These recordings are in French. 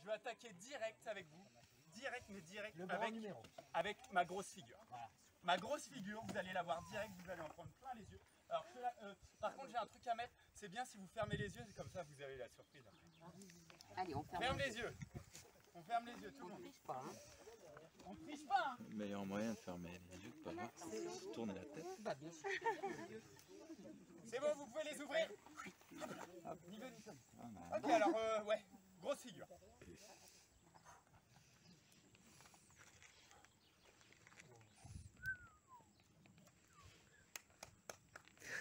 je vais attaquer direct avec vous. Direct, mais direct Le bras numéro. avec ma grosse figure. Voilà. Ma grosse figure, vous allez la voir direct, vous allez en prendre plein les yeux. Alors, par contre, j'ai un truc à mettre. C'est bien si vous fermez les yeux, comme ça vous avez la surprise après. Allez, on ferme. Ferme les yeux. On ferme les yeux, tout le monde. On triche pas, hein. Le meilleur moyen de fermer les yeux, pas voir, c'est tourner la tête. Bah, bien sûr. C'est bon, vous pouvez les ouvrir. Niveau Newton. Ok, alors, ouais, grosse figure.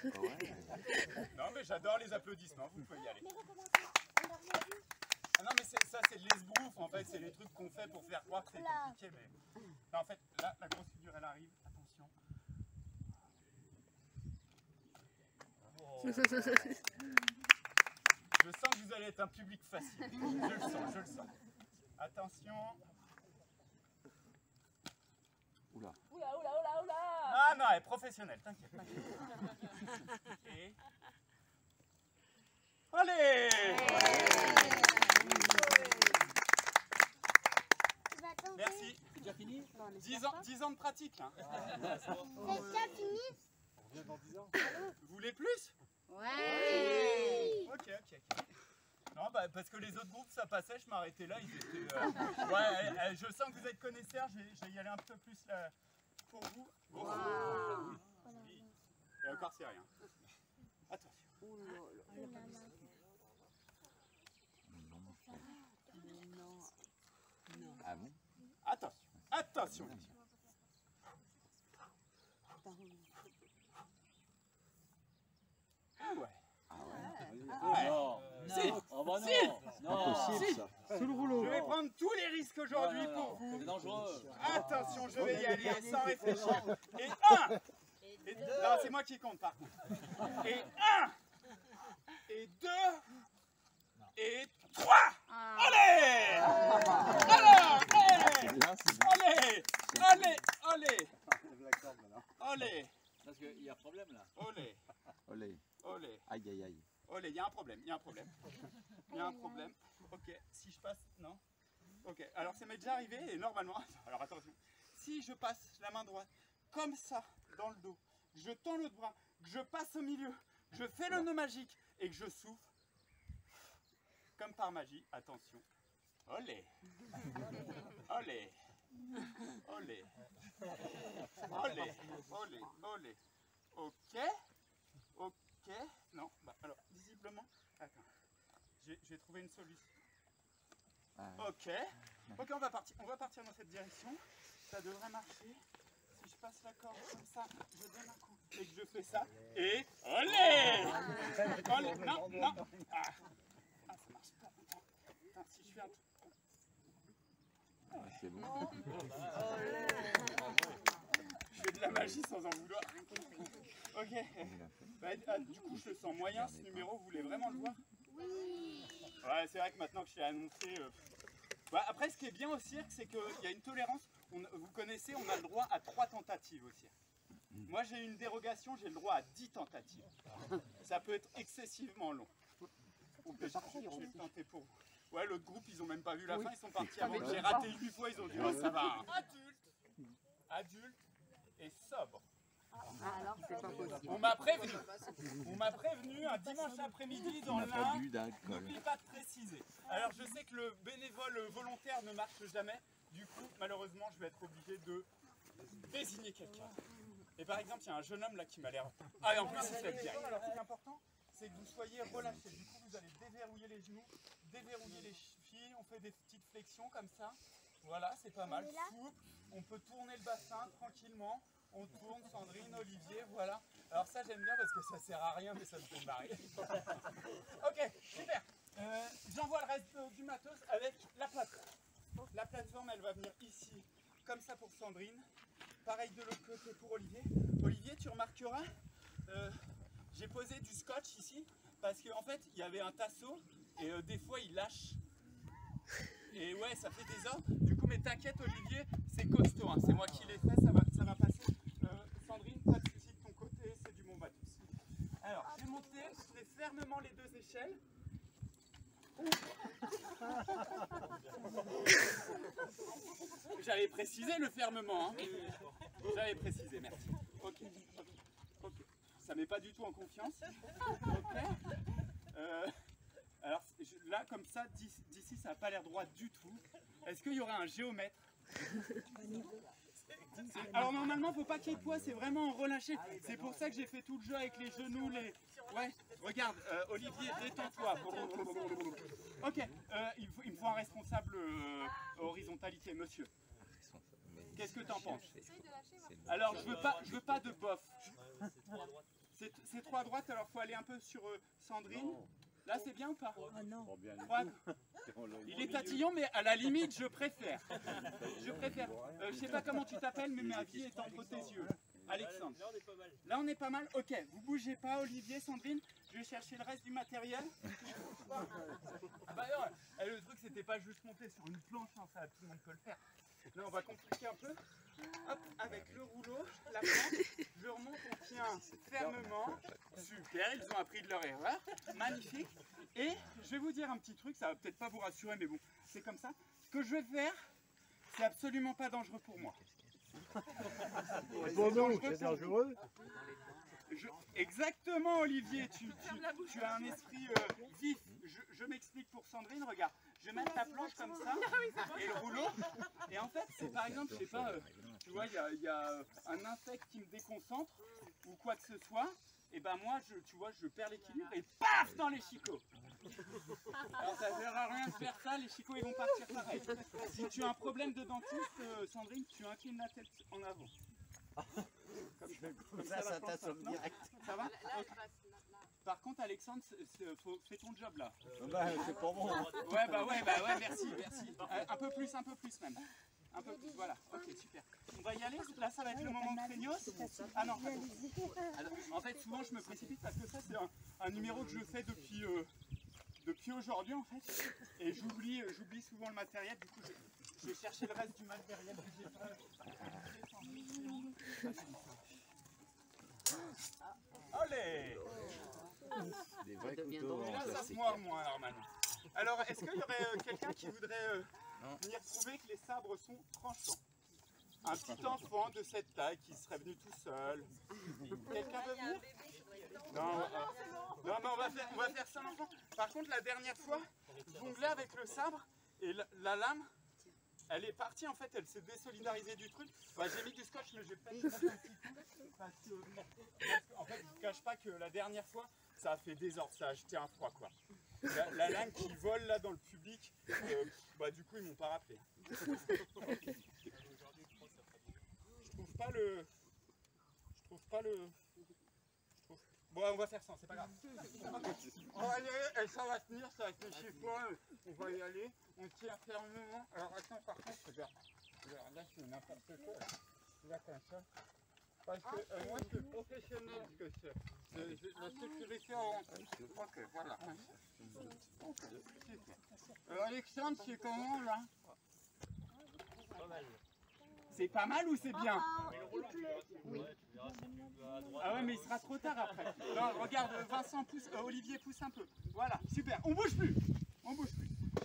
Ouais. Non, mais j'adore les applaudissements, vous pouvez y aller. Ah non, mais ça, c'est de l'esbrouf, en fait, c'est les trucs qu'on fait pour faire croire que c'est compliqué, mais... Non, en fait, là, la grosse figure, elle arrive, attention. Oh. Je sens que vous allez être un public facile, je le sens, je le sens. Attention. Oula. Oula, oula, oula, oula. Ah non, elle est professionnelle, t'inquiète, t'inquiète. Et... Allez! Merci. C'est déjà fini? 10 ans de pratique, là. C'est déjà fini? On revient dans 10 ans. Vous voulez plus? Ouais. Ok. Non, bah, parce que les autres groupes, ça passait, je m'arrêtais là, ils étaient... Ouais, je sens que vous êtes connaisseurs, je vais y aller un peu plus là pour vous. Bon. Oui. Et encore, c'est rien. Attention. Ah bon? Attention, les yeux. Ouais. Non. Si. Oh bah non. Si. Non. Si. Sous le rouleau. Je vais prendre tous les risques aujourd'hui pour vous. C'est dangereux. Attention, je vais y aller sans réfléchir. Et 1. Non, c'est moi qui compte par contre. Et 1. Et 2. Et 3. Allez! Alors, Là, c'est bon. allez! Parce qu'il y a un problème là. Olé! Olé. Aïe, aïe, aïe. Il y a un problème. Ok, si je passe, non? Ok, alors ça m'est déjà arrivé et normalement, alors attention, si je passe la main droite comme ça dans le dos, que je tends l'autre bras, que je passe au milieu, que je fais le nœud magique et que je souffle, comme par magie, attention, olé! Ok, non, bah alors visiblement, attends, j'ai trouvé une solution. Ok, on va partir dans cette direction, ça devrait marcher. Si je passe la corde comme ça, je donne un coup et que je fais ça, et olé! Non, ah, ça marche pas. Attends, si je fais un truc. Ah, c'est bon. Je fais de la magie sans en vouloir. Ok. Bah, du coup, je le sens moyen ce numéro. Vous voulez vraiment le voir? Oui. Ouais, c'est vrai que maintenant que je l'ai annoncé. Bah, après, ce qui est bien au cirque, c'est qu'il y a une tolérance. Vous connaissez, on a le droit à 3 tentatives au cirque. Moi, j'ai une dérogation, j'ai le droit à 10 tentatives. Ça peut être excessivement long. Je vais le tenter pour vous. Ouais, l'autre groupe, ils ont même pas vu la fin, ils sont partis avant que j'ai raté 8 fois, ils ont dit oh ça va. Adulte et sobre. Alors, c'est pas possible. On m'a prévenu un dimanche après-midi dans On n'a pas l'Ain. bu d'alcool. N'oublie pas de préciser. Alors je sais que le bénévole volontaire ne marche jamais. Du coup, malheureusement, je vais être obligé de désigner quelqu'un. Et par exemple, il y a un jeune homme là qui m'a l'air... Ah, et en plus, il se lève direct. Alors, ce qui est important, c'est que vous soyez relâchés. Du coup, vous allez déverrouiller les genoux, déverrouiller les chevilles. On fait des petites flexions comme ça. Voilà, c'est pas mal. Souple. On peut tourner le bassin tranquillement. On tourne, Sandrine, Olivier, voilà. Alors ça, j'aime bien parce que ça sert à rien, mais ça me fait marrer. Ok, super. J'envoie le reste du matos avec la plateforme. La plateforme, elle va venir ici, comme ça pour Sandrine. Pareil de l'autre côté pour Olivier. Olivier, tu remarqueras, j'ai posé du scotch ici, parce qu'en fait, il y avait un tasseau, et des fois, il lâche. Et ouais, ça fait des ordres. Du coup, mais t'inquiète, Olivier, c'est costaud. Hein. C'est moi qui l'ai fait, ça va passer. Sandrine, pas de soucis de ton côté, c'est du bon matos. Alors, je vais monter fermement les 2 échelles. J'avais précisé le fermement. Hein. J'avais précisé, merci. Ok. Ça met pas du tout en confiance. Ok. Alors là, comme ça, d'ici, ça n'a pas l'air droit du tout. Est-ce qu'il y aura un géomètre? Alors normalement, faut pas qu'il y ait de poids, c'est vraiment relâché. C'est pour ça que j'ai fait tout le jeu avec les genoux, les... Ouais, regarde, Olivier, détends-toi. Ok, il me faut un responsable horizontalité, monsieur. Qu'est-ce que t'en penses? Alors, je veux pas de bof. C'est trop à droite, alors faut aller un peu sur Sandrine. Là, c'est bien ou pas? Oh non. Il est tatillon, mais à la limite, je préfère. Je préfère. Je sais pas comment tu t'appelles, mais ma vie est entre tes yeux. Alexandre. Là, on est pas mal. Ok, vous bougez pas, Olivier, Sandrine. Je vais chercher le reste du matériel. Ah bah non, le truc, c'était pas juste monter sur une planche, hein, ça, tout le monde peut le faire. Là, on va compliquer un peu. Hop, avec le rouleau, la planche, je remonte, on tient fermement. Super, ils ont appris de leur erreur. Magnifique. Et je vais vous dire un petit truc, ça va peut-être pas vous rassurer, mais bon, c'est comme ça. Ce que je vais faire, c'est absolument pas dangereux pour moi. Pour nous, c'est dangereux. Exactement, Olivier, tu as un esprit vif. Je m'explique pour Sandrine, regarde. Je vais mettre la planche comme ça et le rouleau. Et en fait, c'est par exemple, je sais pas, tu vois, il y a un insecte qui me déconcentre ou quoi que ce soit. Et ben moi, tu vois, je perds l'équilibre et paf dans les chicots. Alors ça ne sert à rien de faire ça, les chicots ils vont partir pareil. Si tu as un problème de dentiste, Sandrine, tu inclines la tête en avant. Comme ça, ça t'assomme direct. Ça va? Par contre, Alexandre, fais ton job là. C'est pour moi. Ouais, merci. Un peu plus même. Un peu plus, voilà. Ok, super. On va y aller. Là, ça va être le moment craignos. Ah non, alors, en fait, souvent, je me précipite parce que ça, c'est un numéro que je fais depuis aujourd'hui, en fait. Et j'oublie souvent le matériel. Du coup, je vais chercher le reste du matériel que j'ai pas. Allez! Des vrais couteaux Et en là, ça se plastique. moire moins, normalement. Alors, est-ce qu'il y aurait quelqu'un qui voudrait venir prouver que les sabres sont tranchants? Un petit enfant de cette taille qui serait venu tout seul. Quelqu'un veut venir? Non, mais on va faire ça l'enfant. Par contre, la dernière fois, je jonglais avec le sabre et la lame, elle est partie en fait, elle s'est désolidarisée du truc. Bah, j'ai mis du scotch, mais j'ai peut-être mettre un petit coup. Parce que, en fait, je ne cache pas que la dernière fois, ça a fait désordre, ça a jeté un froid quoi. La lame qui vole là dans le public, bah du coup ils m'ont pas rappelé. Okay. Je trouve pas le. Bon, on va faire ça, c'est pas grave. Okay. On va y aller, et ça va tenir, ça va être les chiffons, on va y aller, on tire fermement. Alors attends, par contre, regarde, là c'est n'importe quoi. Là comme ça. Parce que moi je suis professionnel, parce que c'est la sécurité en... Ok, voilà. Ok, super. Alexandre, c'est comment là? Pas mal. C'est pas mal ou c'est bien? Oui. Ah ouais, mais il sera trop tard après. Non, regarde, Vincent pousse, Olivier pousse un peu. Voilà, super. On bouge plus.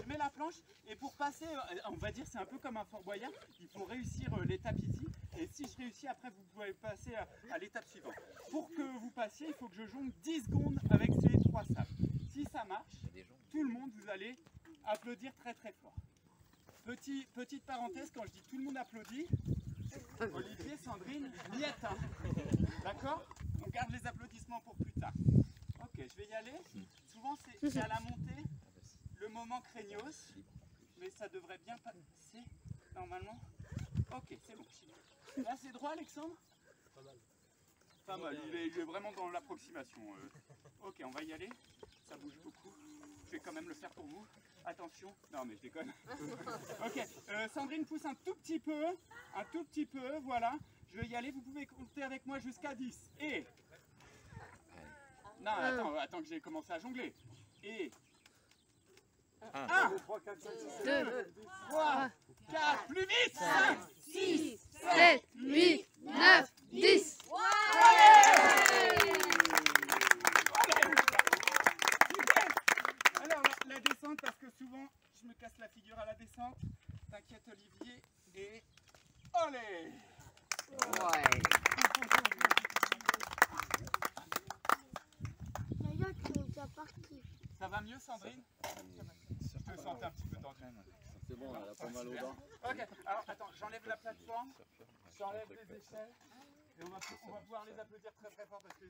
Je mets la planche et pour passer, on va dire c'est un peu comme un Fort Boyard, il faut réussir l'étape ici. Et si je réussis, après vous pouvez passer à l'étape suivante. Pour que vous passiez, il faut que je jongle 10 secondes avec ces 3 sables. Si ça marche, tout le monde, vous allez applaudir très très fort. Petite parenthèse, quand je dis tout le monde applaudit, Olivier, Sandrine, Miette, hein. D'accord? On garde les applaudissements pour plus tard. Ok, je vais y aller. Souvent c'est à la montée, le moment craignos, mais ça devrait bien passer normalement. Ok, c'est bon. Là c'est droit, Alexandre? Pas mal, il est vraiment dans l'approximation. Ok, on va y aller. Ça bouge beaucoup. Je vais quand même le faire pour vous. Attention. Non mais je déconne. Ok, Sandrine pousse un tout petit peu, voilà. Je vais y aller, vous pouvez compter avec moi jusqu'à 10. Et... Non, attends que j'ai commencé à jongler. Et... 1, 2, 3, 4, plus vite! 5, 6, 7, 8, 9, 10. Alors la descente, parce casse la figure à la descente. T'inquiète Olivier. Et... Allez! Ouais. D'ailleurs, tu es déjà parti. Ça va mieux Sandrine? Je te sentais un petit peu tendu. C'est bon, elle a pas mal aux dents. Ok, alors attends, j'enlève la plateforme, j'enlève les échelles et on va pouvoir les applaudir très très fort parce que